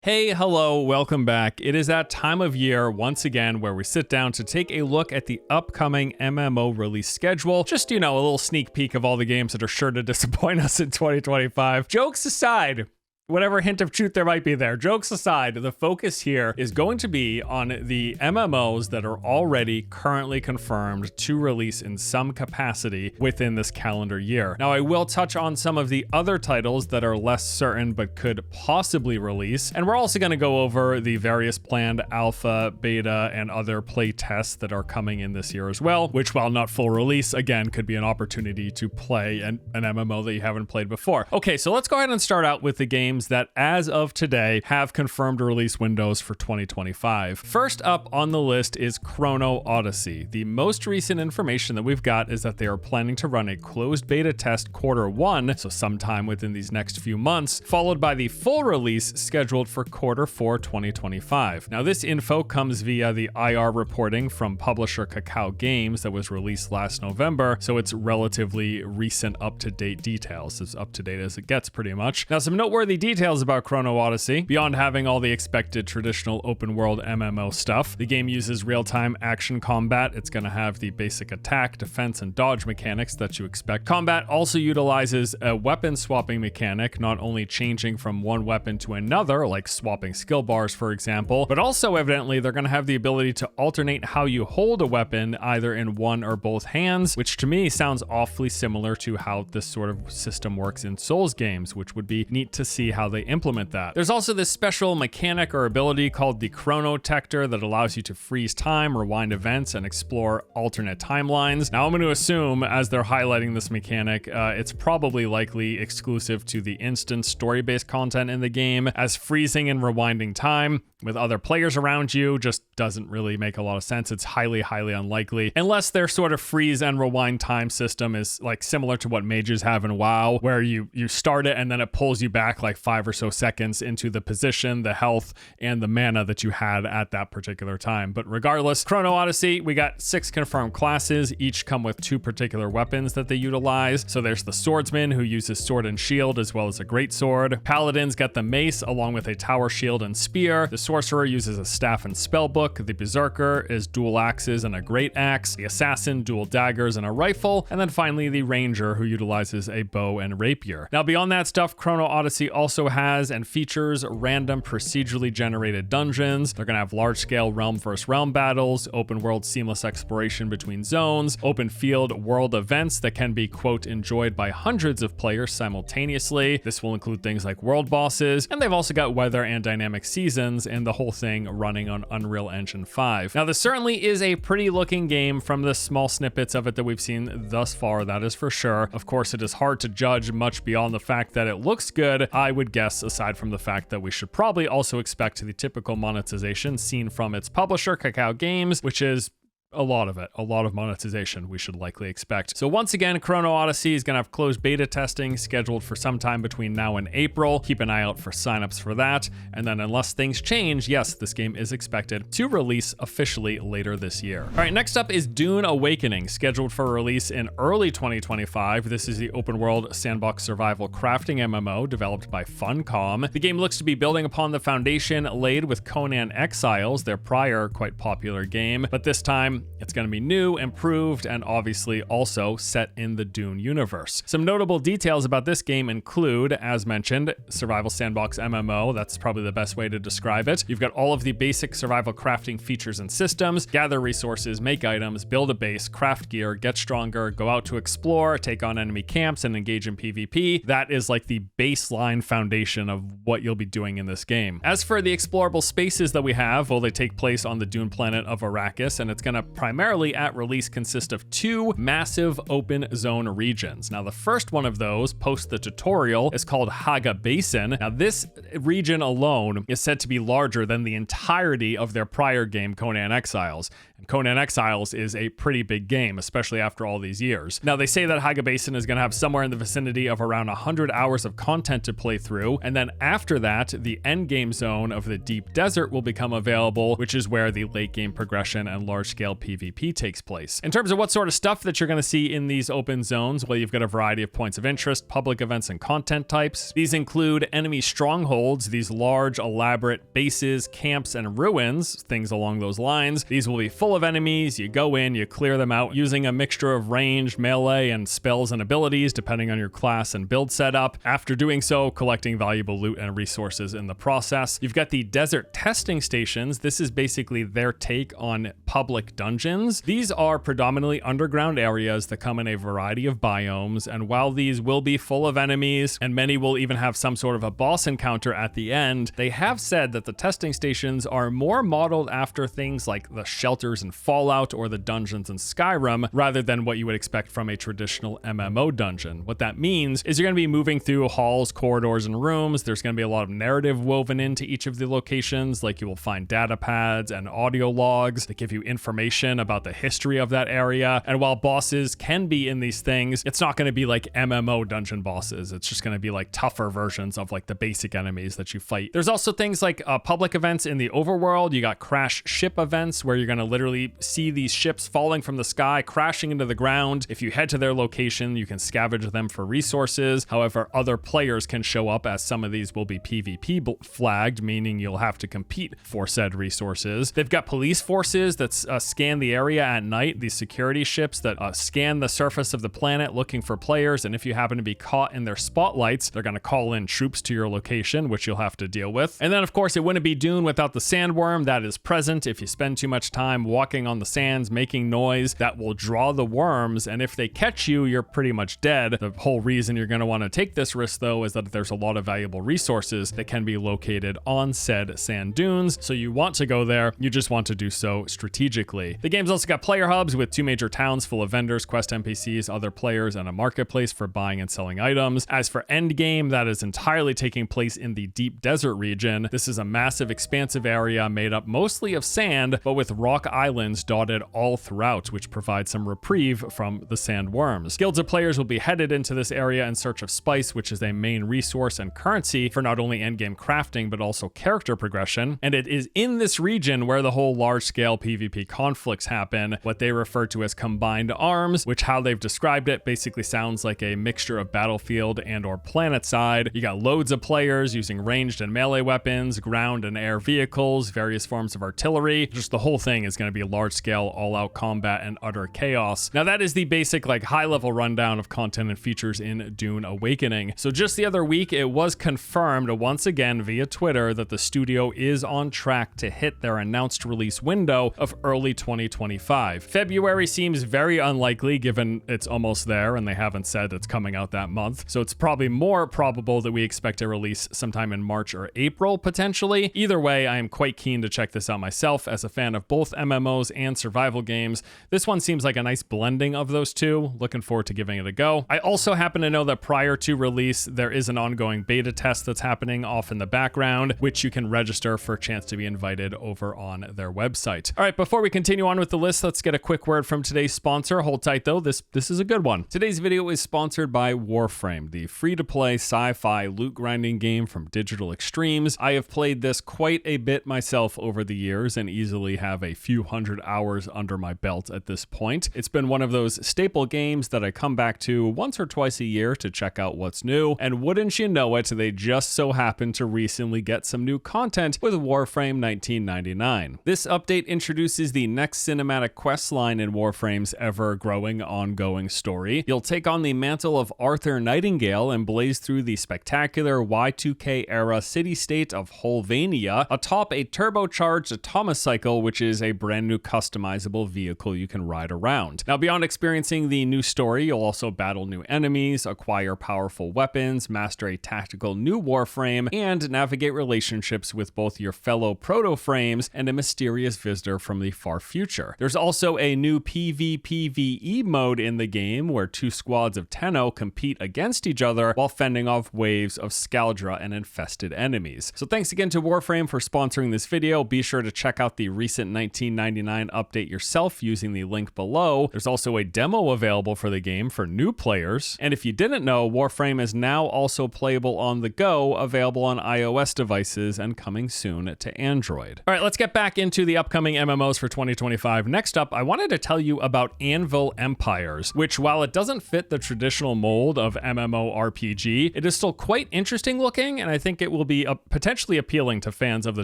Hey, hello, welcome back. It is that time of year once again where we sit down to take a look at the upcoming MMO release schedule. Just, a little sneak peek of all the games that are sure to disappoint us in 2025. Jokes aside, whatever hint of truth there might be there, jokes aside, the focus here is going to be on the MMOs that are already currently confirmed to release in some capacity within this calendar year. Now, I will touch on some of the other titles that are less certain but could possibly release, and we're also going to go over the various planned alpha, beta, and other play tests that are coming in this year as well, which, while not full release, again, could be an opportunity to play an MMO that you haven't played before. Okay, so let's go ahead and start out with the games that as of today have confirmed release windows for 2025. First up on the list is Chrono Odyssey. The most recent information that we've got is that they are planning to run a closed beta test Q1, so sometime within these next few months, followed by the full release scheduled for Q4 2025. Now, this info comes via the IR reporting from publisher Kakao Games that was released last November, so it's relatively recent up-to-date details, as up-to-date as it gets pretty much. Now, some noteworthy details about Chrono Odyssey. Beyond having all the expected traditional open world MMO stuff, the game uses real-time action combat. It's going to have the basic attack, defense, and dodge mechanics that you expect. Combat also utilizes a weapon swapping mechanic, not only changing from one weapon to another, like swapping skill bars, for example, but also evidently they're going to have the ability to alternate how you hold a weapon either in one or both hands, which to me sounds awfully similar to how this sort of system works in Souls games, which would be neat to see how they implement that. There's also this special mechanic or ability called the Chronotector that allows you to freeze time, rewind events, and explore alternate timelines. Now, I'm going to assume, as they're highlighting this mechanic, it's probably likely exclusive to the instant story-based content in the game, as freezing and rewinding time with other players around you just doesn't really make a lot of sense. It's highly unlikely, unless their sort of freeze and rewind time system is like similar to what mages have in WoW, where you start it and then it pulls you back like 5 or so seconds into the position, the health, and the mana that you had at that particular time. But regardless, Chrono Odyssey, we got 6 confirmed classes, each come with 2 particular weapons that they utilize. So there's the swordsman, who uses sword and shield as well as a greatsword. Paladins get the mace along with a tower shield and spear. The sorcerer uses a staff and spellbook. The berserker is dual axes and a great axe. The assassin, dual daggers and a rifle. And then finally the ranger, who utilizes a bow and rapier. Now, beyond that stuff, Chrono Odyssey also has and features random procedurally generated dungeons. They're going to have large-scale realm versus realm battles, open world seamless exploration between zones, open field world events that can be, quote, enjoyed by hundreds of players simultaneously. This will include things like world bosses, and they've also got weather and dynamic seasons, and the whole thing running on Unreal Engine 5. Now, this certainly is a pretty looking game from the small snippets of it that we've seen thus far, that is for sure. Of course, it is hard to judge much beyond the fact that it looks good, I would guess, aside from the fact that we should probably also expect the typical monetization seen from its publisher, Kakao Games, which is a lot of monetization we should likely expect. So once again, Chrono Odyssey is going to have closed beta testing scheduled for sometime between now and April. Keep an eye out for signups for that. And then unless things change, yes, this game is expected to release officially later this year. All right, next up is Dune Awakening, scheduled for release in early 2025. This is the open world sandbox survival crafting MMO developed by Funcom. The game looks to be building upon the foundation laid with Conan Exiles, their prior quite popular game, but this time it's going to be new, improved, and obviously also set in the Dune universe. Some notable details about this game include, as mentioned, survival sandbox MMO. That's probably the best way to describe it. You've got all of the basic survival crafting features and systems: gather resources, make items, build a base, craft gear, get stronger, go out to explore, take on enemy camps, and engage in PvP. That is like the baseline foundation of what you'll be doing in this game. As for the explorable spaces that we have, well, they take place on the Dune planet of Arrakis, and it's going to primarily at release consist of 2 massive open zone regions. Now, the first one of those, post the tutorial, is called Haga Basin. Now, this region alone is said to be larger than the entirety of their prior game, Conan Exiles. And Conan Exiles is a pretty big game, especially after all these years. Now, they say that Haga Basin is going to have somewhere in the vicinity of around 100 hours of content to play through, and then after that, the end game zone of the Deep Desert will become available, which is where the late game progression and large-scale PvP takes place. In terms of what sort of stuff that you're going to see in these open zones, well, you've got a variety of points of interest, public events, and content types. These include enemy strongholds, these large, elaborate bases, camps, and ruins, things along those lines. These will be full of enemies. You go in, you clear them out using a mixture of ranged, melee, and spells and abilities, depending on your class and build setup. After doing so, collecting valuable loot and resources in the process. You've got the desert testing stations. This is basically their take on public dungeons. These are predominantly underground areas that come in a variety of biomes, and while these will be full of enemies, and many will even have some sort of a boss encounter at the end, they have said that the testing stations are more modeled after things like the shelters in Fallout or the dungeons in Skyrim, rather than what you would expect from a traditional MMO dungeon. What that means is you're going to be moving through halls, corridors, and rooms. There's going to be a lot of narrative woven into each of the locations, like you will find data pads and audio logs that give you information about the history of that area. And while bosses can be in these things, it's not going to be like MMO dungeon bosses. It's just going to be like tougher versions of like the basic enemies that you fight. There's also things like public events in the overworld. You got crash ship events where you're going to literally see these ships falling from the sky, crashing into the ground. If you head to their location, you can scavenge them for resources. However, other players can show up, as some of these will be PvP flagged, meaning you'll have to compete for said resources. They've got police forces that scan the area at night, these security ships that scan the surface of the planet looking for players, and if you happen to be caught in their spotlights, they're going to call in troops to your location, which you'll have to deal with. And then, of course, it wouldn't be Dune without the sandworm that is present. If you spend too much time walking on the sands, making noise, that will draw the worms, and if they catch you, you're pretty much dead. The whole reason you're going to want to take this risk, though, is that there's a lot of valuable resources that can be located on said sand dunes, so you want to go there, you just want to do so strategically. The game's also got player hubs with 2 major towns full of vendors, quest NPCs, other players, and a marketplace for buying and selling items. As for endgame, that is entirely taking place in the deep desert region. This is a massive, expansive area made up mostly of sand, but with rock islands dotted all throughout, which provide some reprieve from the sandworms. Guilds of players will be headed into this area in search of spice, which is a main resource and currency for not only endgame crafting, but also character progression. And it is in this region where the whole large-scale PvP conflicts happen, what they refer to as combined arms, which how they've described it basically sounds like a mixture of battlefield and or planet side. You got loads of players using ranged and melee weapons, ground and air vehicles, various forms of artillery. Just the whole thing is going to be large-scale, all-out combat and utter chaos. Now that is the basic like high-level rundown of content and features in Dune Awakening. So just the other week, it was confirmed once again via Twitter that the studio is on track to hit their announced release window of early 2025. February seems very unlikely given it's almost there and they haven't said it's coming out that month. So it's probably more probable that we expect a release sometime in March or April potentially. Either way, I am quite keen to check this out myself as a fan of both MMOs and survival games. This one seems like a nice blending of those two. Looking forward to giving it a go. I also happen to know that prior to release, there is an ongoing beta test that's happening off in the background, which you can register for a chance to be invited over on their website. All right, before we continue on with the list, let's get a quick word from today's sponsor. Hold tight though, this is a good one. Today's video is sponsored by Warframe, the free-to-play sci-fi loot grinding game from Digital Extremes. I have played this quite a bit myself over the years and easily have a few hundred hours under my belt at this point. It's been one of those staple games that I come back to once or twice a year to check out what's new, and wouldn't you know it, they just so happened to recently get some new content with Warframe 1999. This update introduces the next cinematic quest line in Warframe's ever-growing ongoing story. You'll take on the mantle of Arthur Nightingale and blaze through the spectacular Y2K-era city-state of Holvania atop a turbocharged atomocycle, which is a brand new customizable vehicle you can ride around. Now, beyond experiencing the new story, you'll also battle new enemies, acquire powerful weapons, master a tactical new Warframe, and navigate relationships with both your fellow proto-frames and a mysterious visitor from the far future. There's also a new PvPvE mode in the game where 2 squads of Tenno compete against each other while fending off waves of Scaldra and infested enemies. So thanks again to Warframe for sponsoring this video. Be sure to check out the recent 1999 update yourself using the link below. There's also a demo available for the game for new players. And if you didn't know, Warframe is now also playable on the go, available on iOS devices and coming soon to Android. All right, let's get back into the upcoming MMOs for 2025. 2025. Next up, I wanted to tell you about Anvil Empires, which, while it doesn't fit the traditional mold of MMORPG, it is still quite interesting looking, and I think it will be potentially appealing to fans of the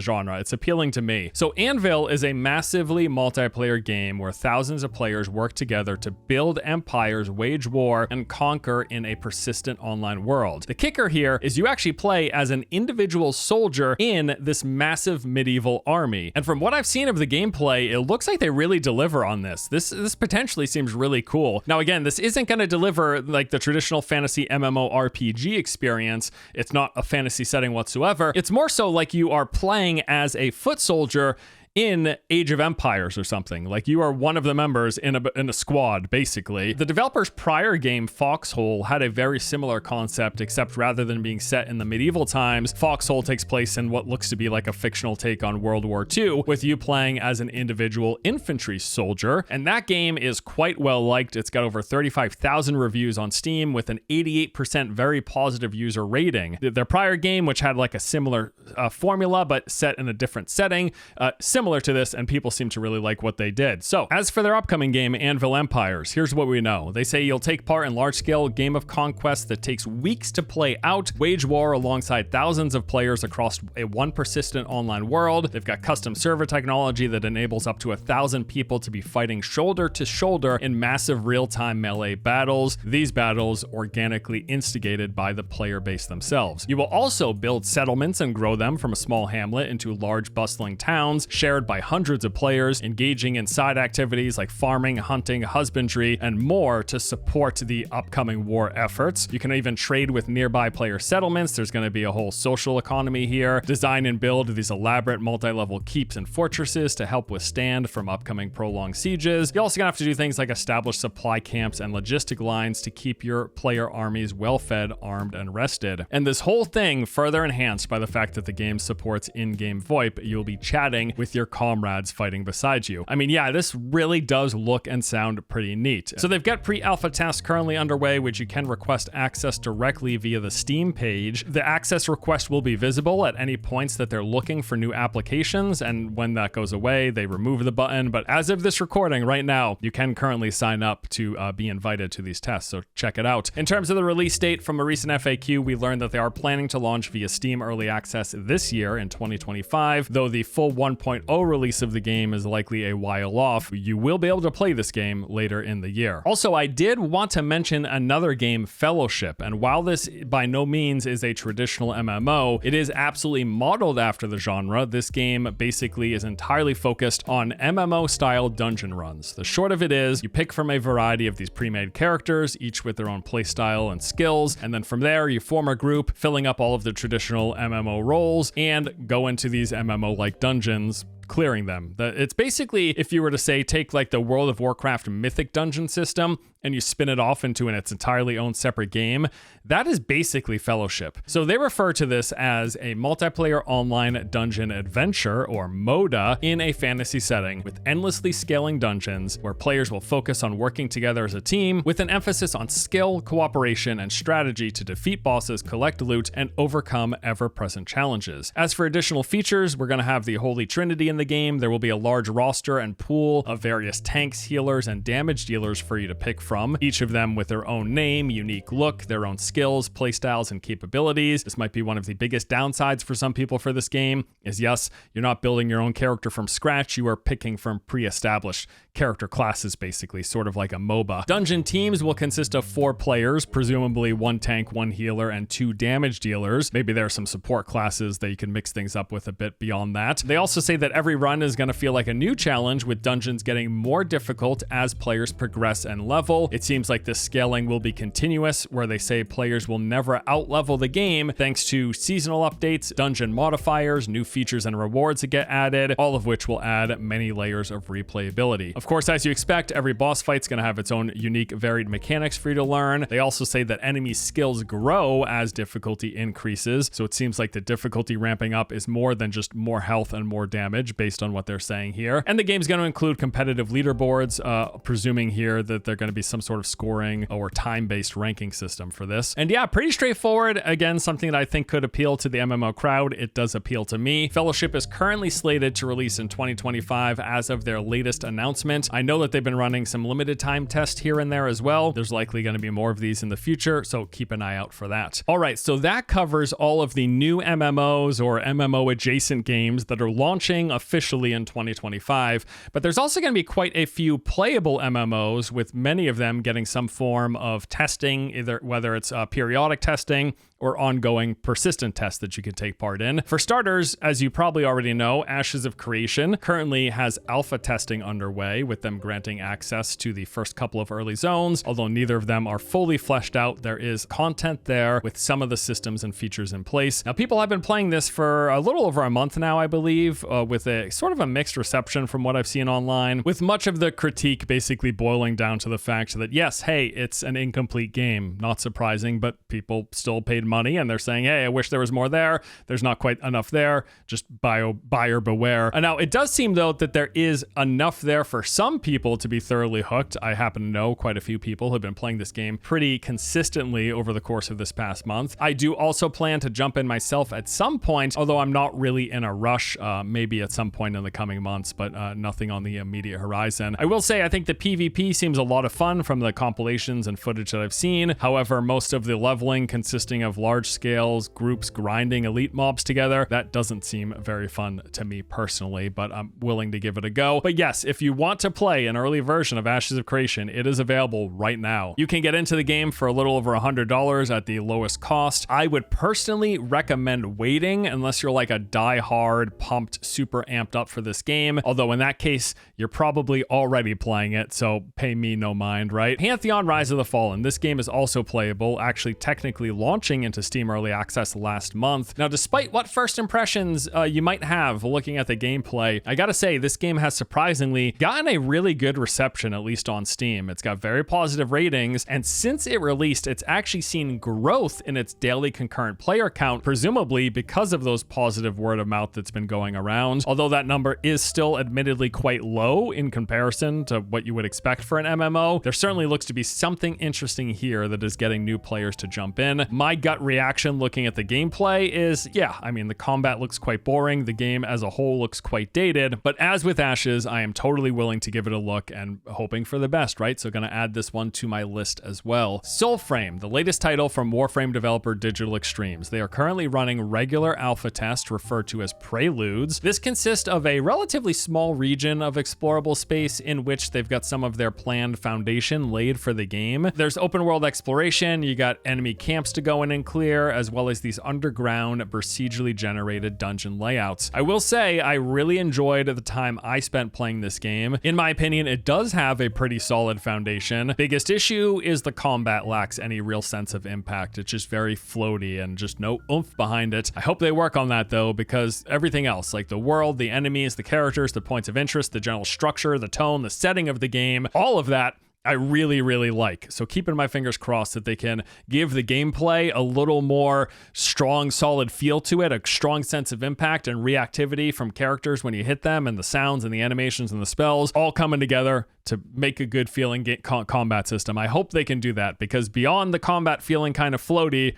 genre. It's appealing to me. So Anvil is a massively multiplayer game where thousands of players work together to build empires, wage war, and conquer in a persistent online world. The kicker here is you actually play as an individual soldier in this massive medieval army. And from what I've seen of the gameplay, it looks like they really deliver on this. This potentially seems really cool. Now again, this isn't going to deliver like the traditional fantasy MMORPG experience. It's not a fantasy setting whatsoever. It's more so like you are playing as a foot soldier in Age of Empires or something. Like you are one of the members in a squad, basically. The developer's prior game, Foxhole, had a very similar concept, except rather than being set in the medieval times, Foxhole takes place in what looks to be like a fictional take on World War II, with you playing as an individual infantry soldier. And that game is quite well liked. It's got over 35,000 reviews on Steam with an 88% very positive user rating. Their prior game, which had like a similar formula, but set in a different setting, similar to this, and people seem to really like what they did. So as for their upcoming game, Anvil Empires, here's what we know. They say you'll take part in large-scale game of conquest that takes weeks to play out, wage war alongside thousands of players across one persistent online world. They've got custom server technology that enables up to 1,000 people to be fighting shoulder to shoulder in massive real-time melee battles. These battles organically instigated by the player base themselves. You will also build settlements and grow them from a small hamlet into large bustling towns, shared by hundreds of players, engaging in side activities like farming, hunting, husbandry, and more to support the upcoming war efforts. You can even trade with nearby player settlements. There's going to be a whole social economy here. Design and build these elaborate multi-level keeps and fortresses to help withstand from upcoming prolonged sieges. You're also going to have to do things like establish supply camps and logistic lines to keep your player armies well-fed, armed, and rested. And this whole thing further enhanced by the fact that the game supports in-game VoIP. You'll be chatting with your comrades fighting beside you. I mean, yeah, this really does look and sound pretty neat. So they've got pre-alpha tests currently underway, which you can request access directly via the Steam page. The access request will be visible at any points that they're looking for new applications, and when that goes away, they remove the button. But as of this recording right now, you can currently sign up to be invited to these tests, so check it out. In terms of the release date, from a recent FAQ, we learned that they are planning to launch via Steam Early Access this year in 2025, though the full 1.0 release of the game is likely a while off. You will be able to play this game later in the year. Also, I did want to mention another game, Fellowship, and while this by no means is a traditional MMO, it is absolutely modeled after the genre. This game basically is entirely focused on MMO-style dungeon runs. The short of it is, you pick from a variety of these pre-made characters, each with their own playstyle and skills, and then from there, you form a group, filling up all of the traditional MMO roles, and go into these MMO-like dungeons, clearing them. It's basically, if you were to say, take like the World of Warcraft mythic dungeon system and you spin it off into its entirely own separate game, that is basically Fellowship. So they refer to this as a multiplayer online dungeon adventure, or MODA, in a fantasy setting with endlessly scaling dungeons where players will focus on working together as a team with an emphasis on skill, cooperation, and strategy to defeat bosses, collect loot, and overcome ever-present challenges. As for additional features, we're going to have the Holy Trinity in the game. There will be a large roster and pool of various tanks, healers, and damage dealers for you to pick from, each of them with their own name, unique look, their own skills, playstyles, and capabilities. This might be one of the biggest downsides for some people for this game, is yes, you're not building your own character from scratch, you are picking from pre-established character classes, basically, sort of like a MOBA. Dungeon teams will consist of 4 players, presumably 1 tank, 1 healer, and 2 damage dealers. Maybe there are some support classes that you can mix things up with a bit beyond that. They also say that every run is going to feel like a new challenge, with dungeons getting more difficult as players progress and level. It seems like this scaling will be continuous, where they say players will never outlevel the game thanks to seasonal updates, dungeon modifiers, new features and rewards that get added, all of which will add many layers of replayability. Of course, as you expect, every boss fight's going to have its own unique, varied mechanics for you to learn. They also say that enemy skills grow as difficulty increases, so it seems like the difficulty ramping up is more than just more health and more damage based on what they're saying here. And the game's going to include competitive leaderboards, presuming here that they're going to be some sort of scoring or time-based ranking system for this. And yeah, pretty straightforward. Again, something that I think could appeal to the MMO crowd. It does appeal to me. Fellowship is currently slated to release in 2025 as of their latest announcement. I know that they've been running some limited time tests here and there as well. There's likely going to be more of these in the future, so keep an eye out for that. All right, so that covers all of the new MMOs or MMO adjacent games that are launching officially in 2025, but there's also going to be quite a few playable MMOs, with many of them getting some form of testing, either whether it's periodic testing or ongoing persistent tests that you can take part in. For starters, as you probably already know, Ashes of Creation currently has alpha testing underway, with them granting access to the first couple of early zones. Although neither of them are fully fleshed out, there is content there with some of the systems and features in place. Now, people have been playing this for a little over a month now, I believe, with a sort of a mixed reception from what I've seen online, with much of the critique basically boiling down to the fact that, yes, hey, it's an incomplete game. Not surprising, but people still paid money and they're saying, hey, I wish there was more there. There's not quite enough there. Just buyer beware. And now it does seem though that there is enough there for some people to be thoroughly hooked. I happen to know quite a few people who have been playing this game pretty consistently over the course of this past month. I do also plan to jump in myself at some point, although I'm not really in a rush, maybe at some point in the coming months, but nothing on the immediate horizon. I will say I think the PvP seems a lot of fun from the compilations and footage that I've seen. However, most of the leveling consisting of large scales, groups grinding elite mobs together, that doesn't seem very fun to me personally, but I'm willing to give it a go. But yes, if you want to play an early version of Ashes of Creation, it is available right now. You can get into the game for a little over $100 at the lowest cost. I would personally recommend waiting unless you're like a die-hard, pumped, super amped up for this game, although in that case, you're probably already playing it, so pay me no mind, right? Pantheon Rise of the Fallen. This game is also playable, actually technically launching into Steam Early Access last month. Now, despite what first impressions you might have looking at the gameplay, I gotta say, this game has surprisingly gotten a really good reception, at least on Steam. It's got very positive ratings, and since it released, it's actually seen growth in its daily concurrent player count, presumably because of those positive word of mouth that's been going around. Although that number is still admittedly quite low in comparison to what you would expect for an MMO, there certainly looks to be something interesting here that is getting new players to jump in. My gut reaction looking at the gameplay is, yeah, I mean, the combat looks quite boring, the game as a whole looks quite dated, but as with Ashes, I am totally willing to give it a look and hoping for the best, right? So gonna add this one to my list as well. Soulframe, the latest title from Warframe developer Digital Extremes. They are currently running regular alpha tests referred to as preludes. This consists of a relatively small region of explorable space in which they've got some of their planned foundation laid for the game. There's open world exploration, you got enemy camps to go in and clear, as well as these underground procedurally generated dungeon layouts. I will say I really enjoyed the time I spent playing this game. In my opinion, it does have a pretty solid foundation. Biggest issue is the combat lacks any real sense of impact. It's just very floaty and just no oomph behind it. I hope they work on that though, because everything else, like the world, the enemies, the characters, the points of interest, the general structure, the tone, the setting of the game, all of that I really, really like. So keeping my fingers crossed that they can give the gameplay a little more strong, solid feel to it, a strong sense of impact and reactivity from characters when you hit them, and the sounds and the animations and the spells all coming together to make a good feeling combat system. I hope they can do that, because beyond the combat feeling kind of floaty,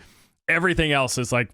everything else is like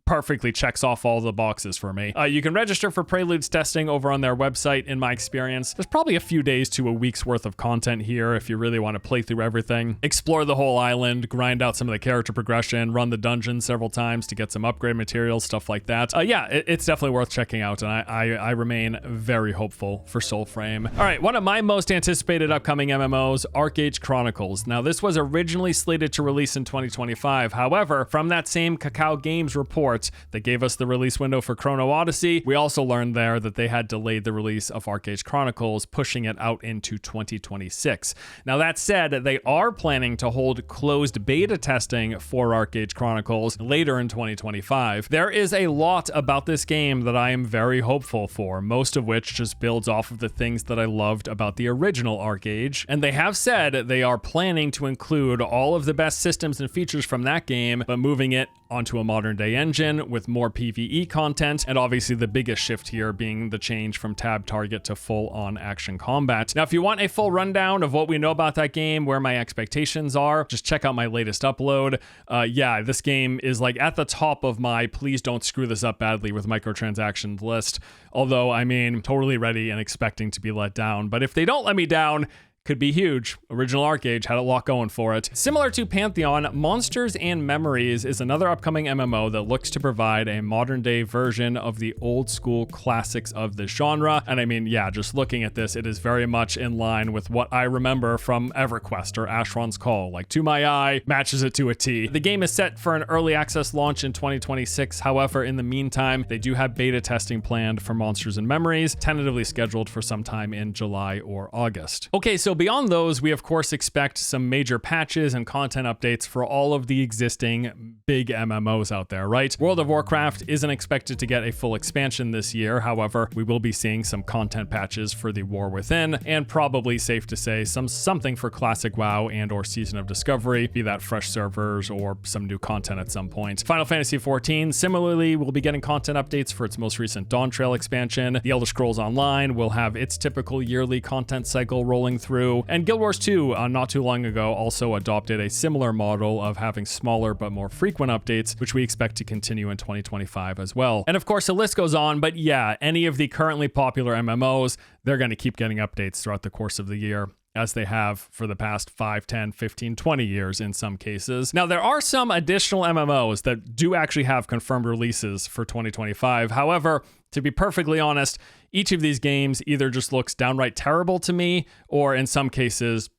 perfectly checks off all the boxes for me. You can register for Preludes testing over on their website. In my experience, there's probably a few days to a week's worth of content here if you really want to play through everything, explore the whole island, grind out some of the character progression, run the dungeon several times to get some upgrade materials, stuff like that. Yeah, it's definitely worth checking out, and I remain very hopeful for Soulframe. All right, one of my most anticipated upcoming MMOs, ArcheAge Chronicles. Now, this was originally slated to release in 2025. However, from that same Kakao Games report that gave us the release window for Chrono Odyssey, we also learned there that they had delayed the release of ArcheAge Chronicles, pushing it out into 2026. Now, that said, they are planning to hold closed beta testing for ArcheAge Chronicles later in 2025. There is a lot about this game that I am very hopeful for, most of which just builds off of the things that I loved about the original ArcheAge, and they have said they are planning to include all of the best systems and features from that game, but moving moving it onto a modern day engine with more PvE content, and obviously the biggest shift here being the change from tab target to full on action combat. Now, if you want a full rundown of what we know about that game, where my expectations are, just check out my latest upload. Yeah, this game is like at the top of my please don't screw this up badly with microtransactions list. Although, I mean, totally ready and expecting to be let down. But if they don't let me down, could be huge. Original ArcheAge had a lot going for it. Similar to Pantheon, Monsters and Memories is another upcoming MMO that looks to provide a modern day version of the old school classics of the genre. And I mean, yeah, just looking at this, it is very much in line with what I remember from EverQuest or Ashron's Call. Like, to my eye, matches it to a T. The game is set for an early access launch in 2026. However, in the meantime, they do have beta testing planned for Monsters and Memories, tentatively scheduled for sometime in July or August. Okay, so beyond those, we of course expect some major patches and content updates for all of the existing big MMOs out there, right? World of Warcraft isn't expected to get a full expansion this year. However, we will be seeing some content patches for the War Within, and probably safe to say something for Classic WoW and or Season of Discovery, be that fresh servers or some new content at some point. Final Fantasy XIV similarly will be getting content updates for its most recent Dawn Trail expansion. The Elder Scrolls Online will have its typical yearly content cycle rolling through. And Guild Wars 2, not too long ago, also adopted a similar model of having smaller but more frequent updates, which we expect to continue in 2025 as well. And of course, the list goes on, but yeah, any of the currently popular MMOs, they're going to keep getting updates throughout the course of the year, as they have for the past 5, 10, 15, 20 years in some cases. Now, there are some additional MMOs that do actually have confirmed releases for 2025. However, to be perfectly honest, each of these games either just looks downright terrible to me, or in some cases,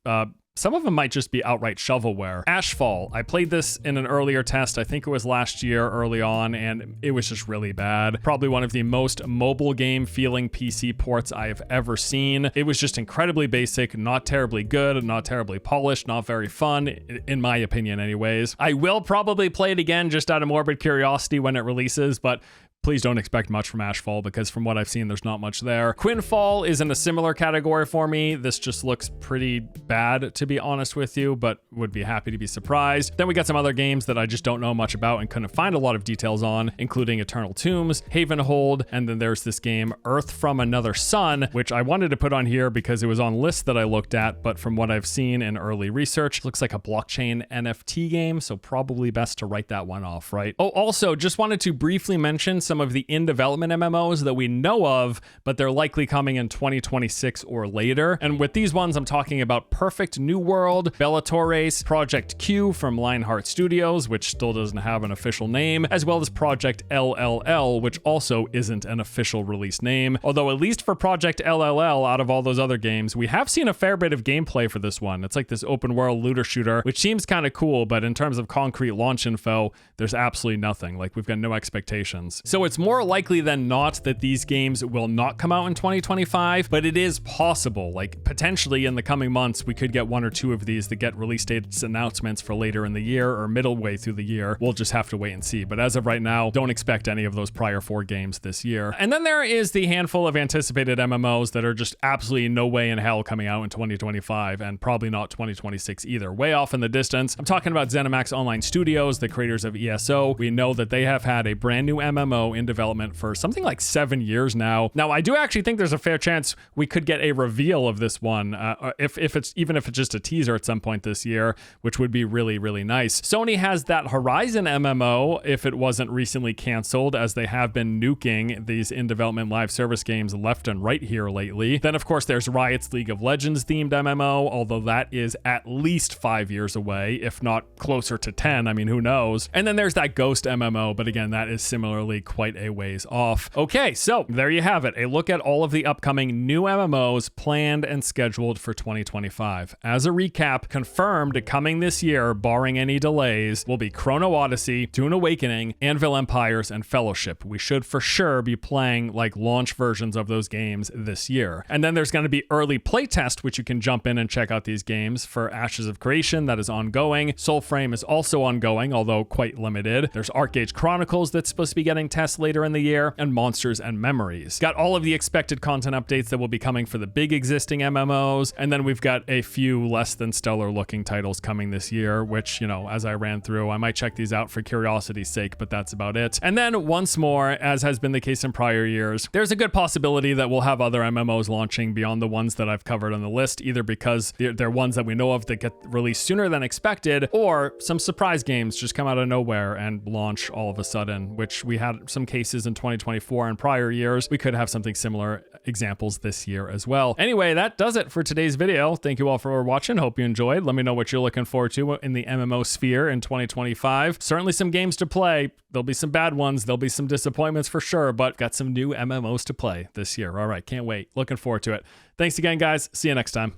some of them might just be outright shovelware. Ashfall, I played this in an earlier test, I think it was last year early on, and it was just really bad. Probably one of the most mobile game feeling PC ports I have ever seen. It was just incredibly basic, not terribly good, not terribly polished, not very fun, in my opinion anyways. I will probably play it again just out of morbid curiosity when it releases, but please don't expect much from Ashfall, because from what I've seen, there's not much there. Quinfall is in a similar category for me. This just looks pretty bad, to be honest with you, but would be happy to be surprised. Then we got some other games that I just don't know much about and couldn't find a lot of details on, including Eternal Tombs, Havenhold, and then there's this game Earth from Another Sun, which I wanted to put on here because it was on lists that I looked at, but from what I've seen in early research, looks like a blockchain NFT game, so probably best to write that one off, right? Oh, also, just wanted to briefly mention some of the in-development MMOs that we know of, but they're likely coming in 2026 or later. And with these ones, I'm talking about Perfect New World, Bellatores, Project Q from Lionheart Studios, which still doesn't have an official name, as well as Project LLL, which also isn't an official release name. Although at least for Project LLL, out of all those other games, we have seen a fair bit of gameplay for this one. It's like this open world looter shooter, which seems kind of cool, but in terms of concrete launch info, there's absolutely nothing. Like, we've got no expectations. So it's more likely than not that these games will not come out in 2025, but it is possible. Like, potentially in the coming months, we could get one or two of these that get release dates announcements for later in the year or middle way through the year. We'll just have to wait and see. But as of right now, don't expect any of those prior 4 games this year. And then there is the handful of anticipated MMOs that are just absolutely no way in hell coming out in 2025, and probably not 2026 either. Way off in the distance. I'm talking about Zenimax Online Studios, the creators of ESO. We know that they have had a brand new MMO in development for something like 7 years now. Now, I do actually think there's a fair chance we could get a reveal of this one, if it's just a teaser at some point this year, which would be really, really nice. Sony has that Horizon MMO, if it wasn't recently canceled, as they have been nuking these in-development live service games left and right here lately. Then, of course, there's Riot's League of Legends themed MMO, although that is at least 5 years away, if not closer to 10. I mean, who knows? And then there's that Ghost MMO, but again, that is similarly quite a ways off. Okay, so there you have it. A look at all of the upcoming new MMOs planned and scheduled for 2025. As a recap, confirmed coming this year, barring any delays, will be Chrono Odyssey, Dune Awakening, Anvil Empires, and Fellowship. We should for sure be playing like launch versions of those games this year. And then there's going to be early playtest, which you can jump in and check out these games for Ashes of Creation, that is ongoing. Soulframe is also ongoing, although quite limited. There's ArcheAge Chronicles that's supposed to be getting tested. Playtests later in the year, and Monsters and Memories. Got all of the expected content updates that will be coming for the big existing MMOs, and then we've got a few less than stellar looking titles coming this year, which, you know, as I ran through, I might check these out for curiosity's sake, but that's about it. And then once more, as has been the case in prior years, there's a good possibility that we'll have other MMOs launching beyond the ones that I've covered on the list, either because they're ones that we know of that get released sooner than expected, or some surprise games just come out of nowhere and launch all of a sudden, which we had some cases in 2024 and prior years. We could have something similar examples this year as well. Anyway, that does it for today's video. Thank you all for watching. Hope you enjoyed. Let me know what you're looking forward to in the MMO sphere in 2025. Certainly some games to play. There'll be some bad ones. There'll be some disappointments for sure, but got some new MMOs to play this year. All right, can't wait. Looking forward to it. Thanks again, guys. See you next time.